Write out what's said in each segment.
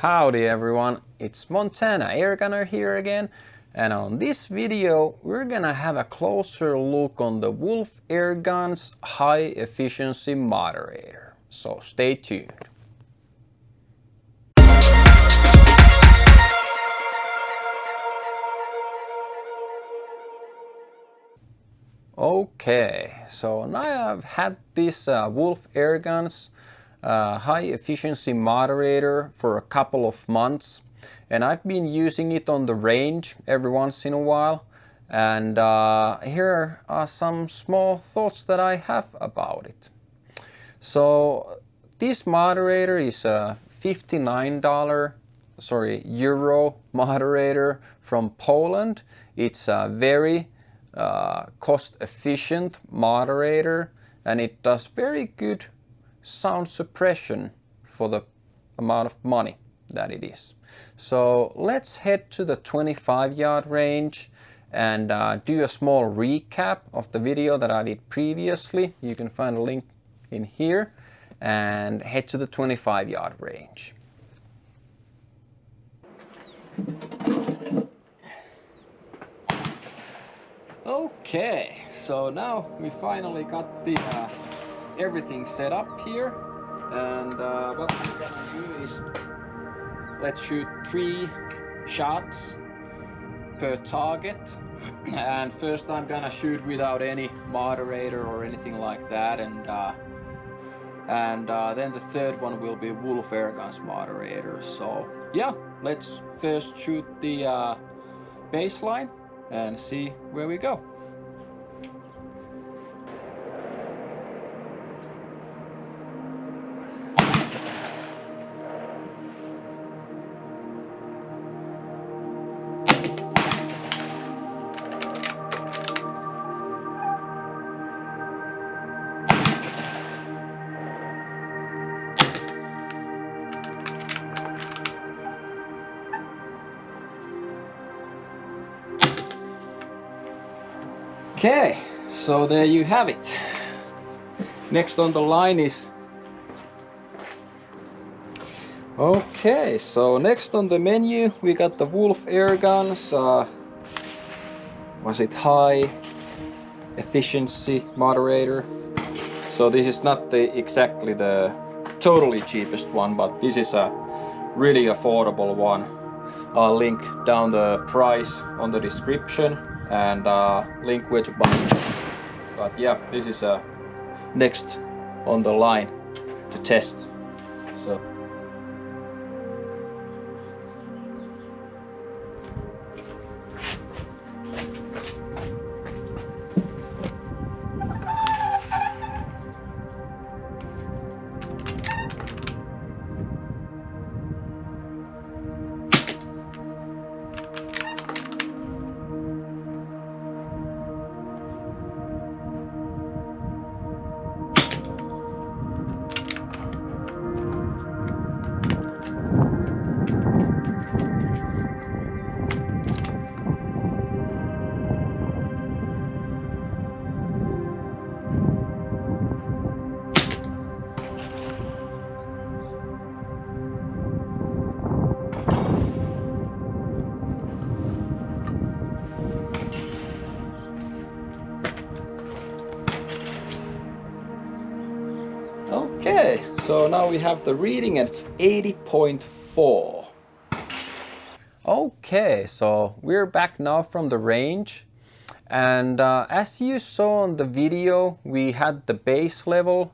Howdy everyone, it's Montana Airgunner here again, and on this video we're gonna have a closer look on the WolfAirguns High Efficiency Moderator, so stay tuned. Okay, so now I've had this WolfAirguns High Efficiency Moderator for a couple of months, and I've been using it on the range every once in a while, and here are some small thoughts that I have about it. So this moderator is a €59 moderator from Poland. It's a very cost-efficient moderator, and it does very good sound suppression for the amount of money that it is. So let's head to the 25-yard range and do a small recap of the video that I did previously. You can find a link in here, and head to the 25-yard range. Okay, so now we finally got the everything set up here, and what we're gonna do is let's shoot 3 shots per target. And first I'm gonna shoot without any moderator or anything like that, and then the third one will be WolfAirguns moderator. So yeah, let's first shoot the baseline and see where we go. Okay, so there you have it. Next on the line is... Okay, so next on the menu we got the WolfAirguns, was it High Efficiency Moderator. So this is not exactly the totally cheapest one, but this is a really affordable one. I'll link down the price on the description and link where to buy it. But yeah, this is next on the line to test. So okay, so now we have the reading and it's 80.4. Okay, so we're back now from the range, and as you saw on the video, we had the base level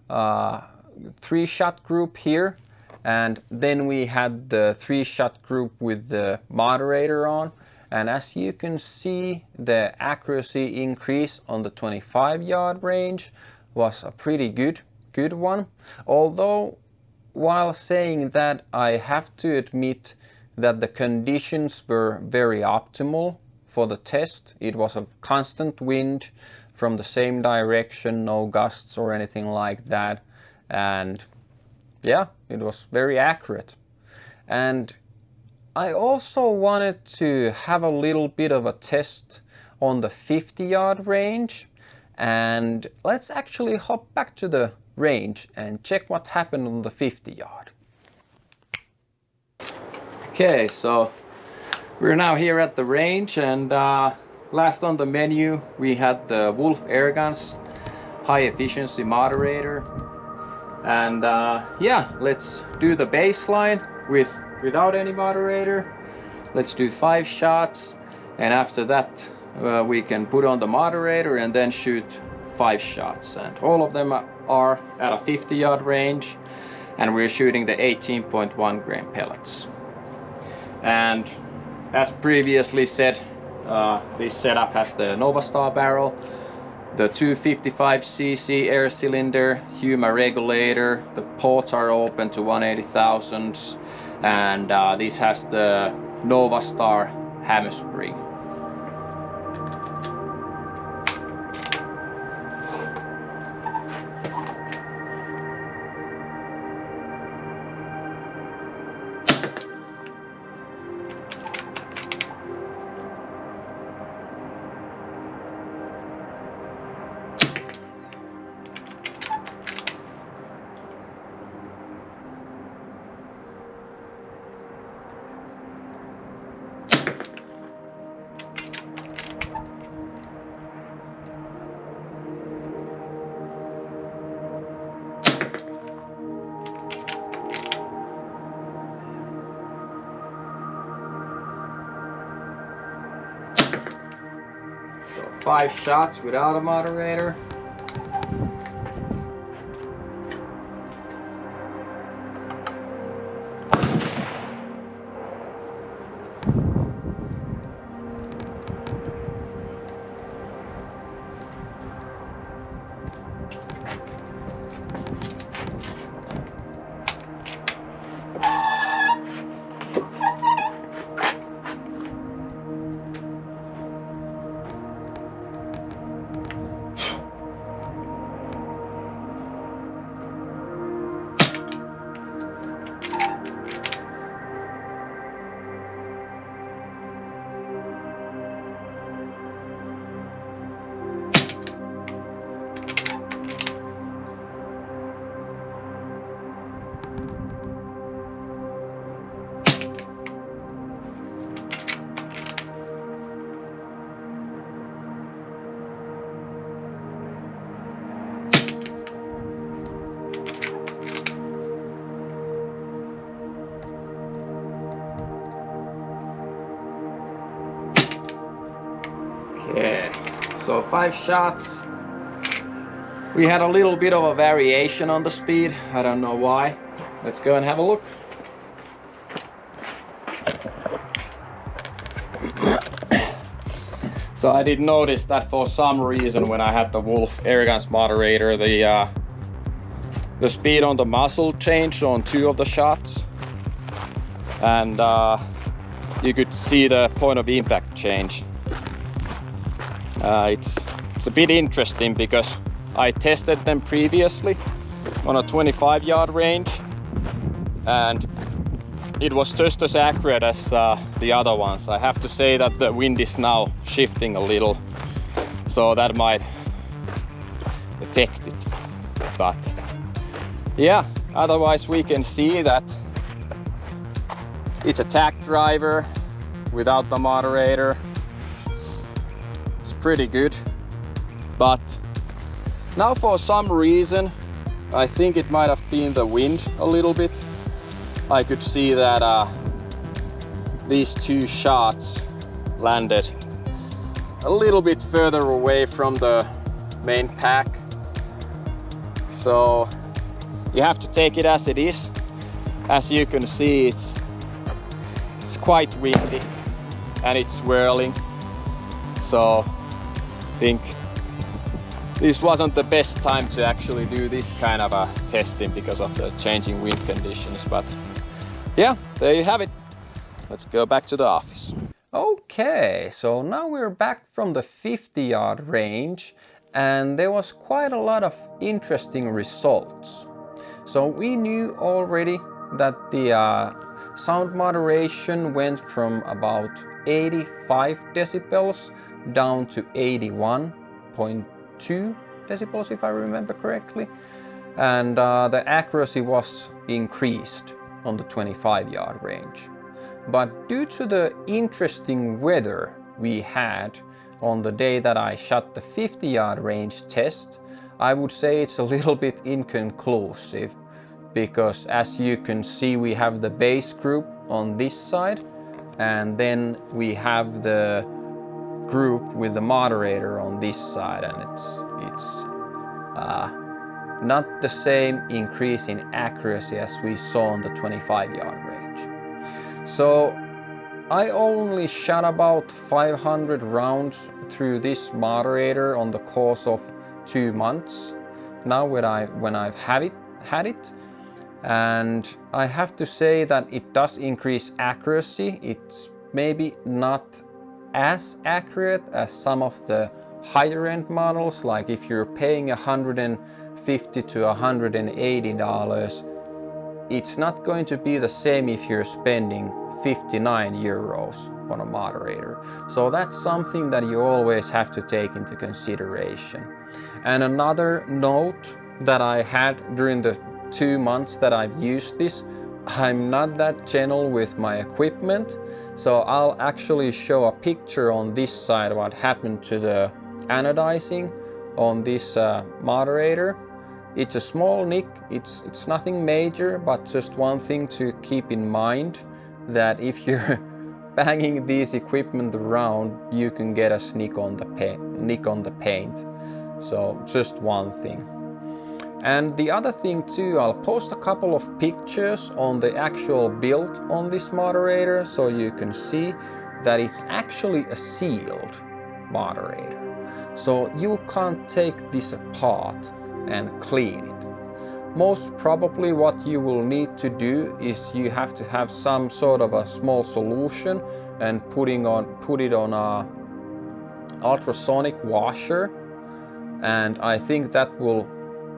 3-shot group here, and then we had the 3-shot group with the moderator on, and as you can see, the accuracy increase on the 25-yard range was a pretty good one. Although while saying that, I have to admit that the conditions were very optimal for the test. It was a constant wind from the same direction, no gusts or anything like that, and yeah, it was very accurate. And I also wanted to have a little bit of a test on the 50-yard range, and let's actually hop back to the range and check what happened on the 50-yard. Okay, so we're now here at the range, and last on the menu we had the WolfAirguns High Efficiency Moderator. And yeah, let's do the baseline without any moderator. Let's do 5 shots, and after that we can put on the moderator and then shoot 5 shots. And all of them are at a 50-yard range, and we're shooting the 18.1 grain pellets. And as previously said, this setup has the Novastar barrel, the 255cc air cylinder, Huma regulator, the ports are open to 180,000, and this has the Novastar hammer spring. So 5 shots without a moderator. Okay, so 5 shots. We had a little bit of a variation on the speed. I don't know why. Let's go and have a look. So I did notice that for some reason when I had the WolfAirguns moderator, the speed on the muzzle changed on 2 of the shots, and you could see the point of impact change. It's a bit interesting because I tested them previously on a 25-yard range, and it was just as accurate as the other ones. I have to say that the wind is now shifting a little, so that might affect it. But yeah, otherwise we can see that it's a tack driver without the moderator. It's pretty good. But now for some reason, I think it might have been the wind a little bit. I could see that these 2 shots landed a little bit further away from the main pack. So you have to take it as it is. As you can see, it's quite windy and it's swirling. So I think this wasn't the best time to actually do this kind of a testing because of the changing wind conditions. But yeah, there you have it. Let's go back to the office. Okay, so now we're back from the 50-yard range, and there was quite a lot of interesting results. So we knew already that the sound moderation went from about 85 decibels down to 81.2 decibels, if I remember correctly. And the accuracy was increased on the 25-yard range. But due to the interesting weather we had on the day that I shot the 50-yard range test, I would say it's a little bit inconclusive, because as you can see, we have the base group on this side, and then we have the group with the moderator on this side, and it's not the same increase in accuracy as we saw on the 25-yard range. So I only shot about 500 rounds through this moderator on the course of 2 months now when I've had it, and I have to say that it does increase accuracy. It's maybe not as accurate as some of the higher end models, like if you're paying $150 to $180, it's not going to be the same if you're spending 59 euros on a moderator. So that's something that you always have to take into consideration. And another note that I had during the 2 months that I've used this, I'm not that gentle with my equipment. So I'll actually show a picture on this side what happened to the anodizing on this moderator. It's a small nick, it's nothing major, but just one thing to keep in mind, that if you're banging these equipment around, you can get a nick on the paint. So just one thing. And the other thing too, I'll post a couple of pictures on the actual build on this moderator, so you can see that it's actually a sealed moderator. So you can't take this apart and clean it. Most probably what you will need to do is you have to have some sort of a small solution and put it on a ultrasonic washer, and I think that will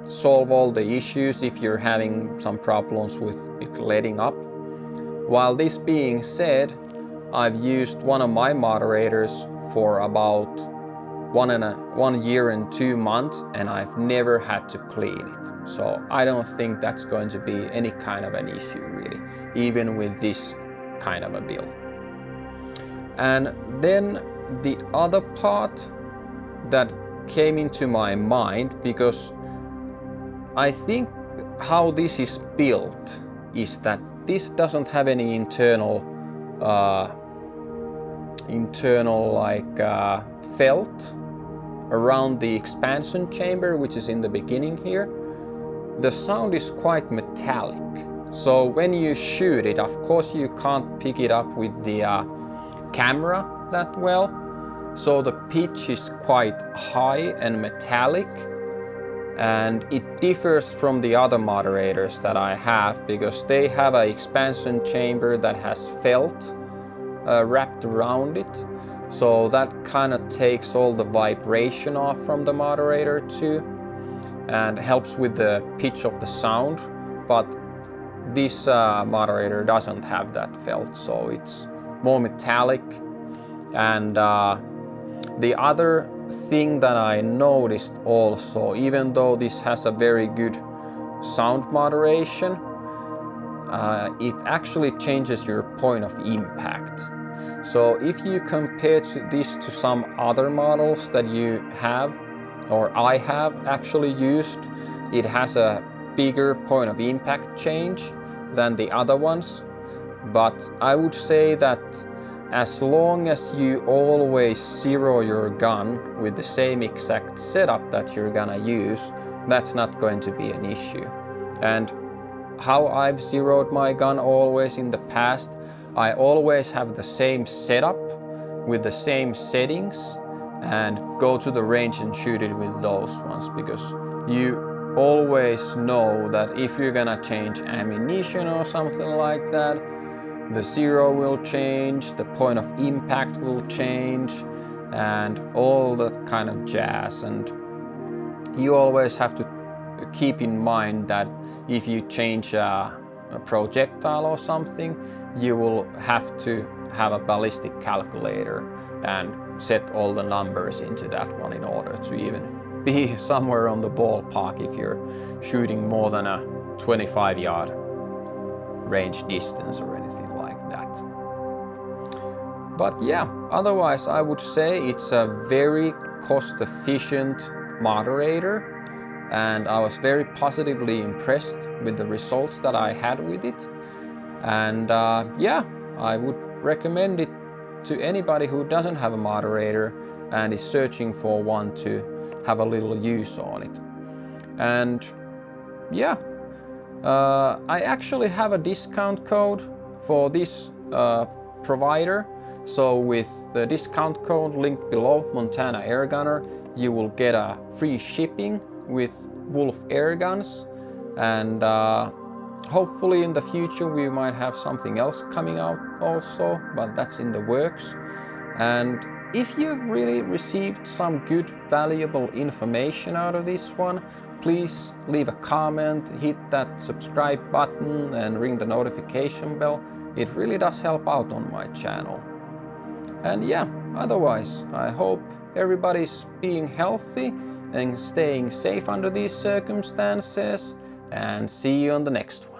solve all the issues if you're having some problems with it letting up. While this being said, I've used one of my moderators for about 1 year and 2 months, and I've never had to clean it. So I don't think that's going to be any kind of an issue really, even with this kind of a build. And then the other part that came into my mind, because I think how this is built is that this doesn't have any internal felt around the expansion chamber, which is in the beginning here. The sound is quite metallic. So when you shoot it, of course you can't pick it up with the camera that well. So the pitch is quite high and metallic, and it differs from the other moderators that I have, because they have an expansion chamber that has felt wrapped around it. So that kind of takes all the vibration off from the moderator too, and helps with the pitch of the sound. But this moderator doesn't have that felt, so it's more metallic. And the other thing that I noticed also, even though this has a very good sound moderation, it actually changes your point of impact. So if you compare this to some other models that you have, or I have actually used, it has a bigger point of impact change than the other ones. But I would say that as long as you always zero your gun with the same exact setup that you're gonna use, that's not going to be an issue. And how I've zeroed my gun always in the past, I always have the same setup with the same settings and go to the range and shoot it with those ones, because you always know that if you're gonna change ammunition or something like that, the zero will change, the point of impact will change, and all that kind of jazz. And you always have to keep in mind that if you change a projectile or something, you will have to have a ballistic calculator and set all the numbers into that one in order to even be somewhere on the ballpark if you're shooting more than a 25-yard range distance or anything like that. But yeah, otherwise I would say it's a very cost-efficient moderator, and I was very positively impressed with the results that I had with it. And yeah, I would recommend it to anybody who doesn't have a moderator and is searching for one to have a little use on it. And yeah, I actually have a discount code for this provider. So with the discount code linked below, Montana Airgunner, you will get a free shipping with WolfAirguns. And hopefully in the future we might have something else coming out also, but that's in the works. And if you've really received some good valuable information out of this one, please leave a comment, hit that subscribe button and ring the notification bell. It really does help out on my channel. And yeah, otherwise I hope everybody's being healthy and staying safe under these circumstances, and see you on the next one.